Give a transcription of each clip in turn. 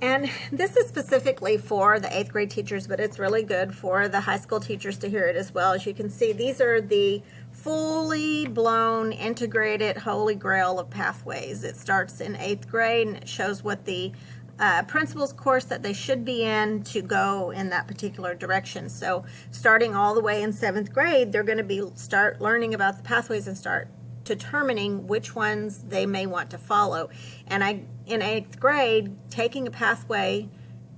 And this is specifically for the 8th grade teachers, but it's really good for the high school teachers to hear it as well. As you can see, these are the fully blown, integrated holy grail of pathways. It starts in 8th grade and it shows what the principal's course that they should be in to go in that particular direction. So starting all the way in 7th grade, they're going to start learning about the pathways and start determining which ones they may want to follow. And in 8th grade, taking a pathway,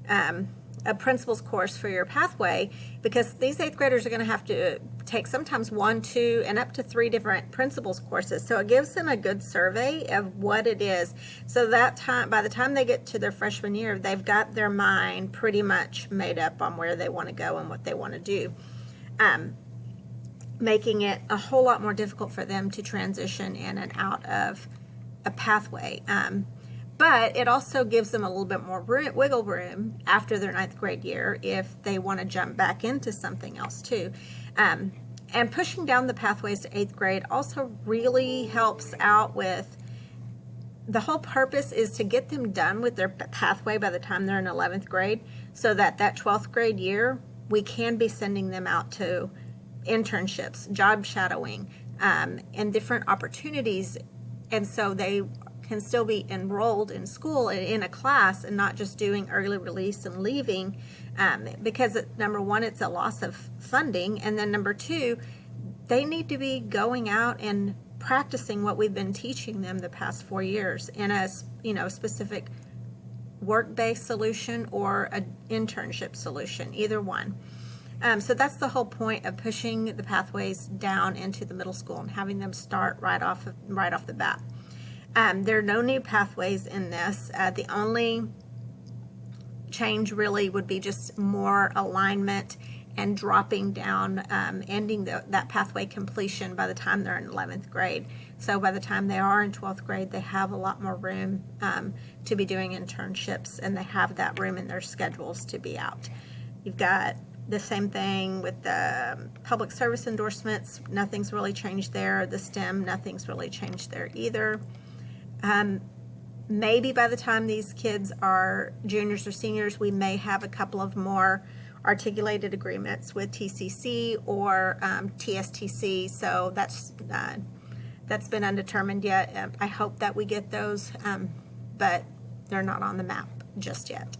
a principal's course for your pathway, because these 8th graders are going to have to take sometimes 1, 2, and up to 3 different principal's courses. So it gives them a good survey of what it is. So that time, by the time they get to their freshman year, they've got their mind pretty much made up on where they want to go and what they want to do. Making it a whole lot more difficult for them to transition in and out of a pathway. But it also gives them a little bit more wiggle room after their 9th grade year if they want to jump back into something else too. And pushing down the pathways to 8th grade also really helps out with, the whole purpose is to get them done with their pathway by the time they're in 11th grade, so that 12th grade year, we can be sending them out to internships, job shadowing, and different opportunities. And so they can still be enrolled in school and in a class and not just doing early release and leaving, because number one, it's a loss of funding, and then number two, they need to be going out and practicing what we've been teaching them the past 4 years in a specific work-based solution or an internship solution, either one. So that's the whole point of pushing the pathways down into the middle school and having them start right off the bat. There are no new pathways in this. The only change really would be just more alignment and dropping down, ending that pathway completion by the time they're in 11th grade. So by the time they are in 12th grade, they have a lot more room to be doing internships, and they have that room in their schedules to be out. You've got the same thing with the public service endorsements. Nothing's really changed there. The STEM, nothing's really changed there either. Maybe by the time these kids are juniors or seniors, we may have a couple of more articulated agreements with TCC or TSTC. So that's been undetermined yet. I hope that we get those, but they're not on the map just yet.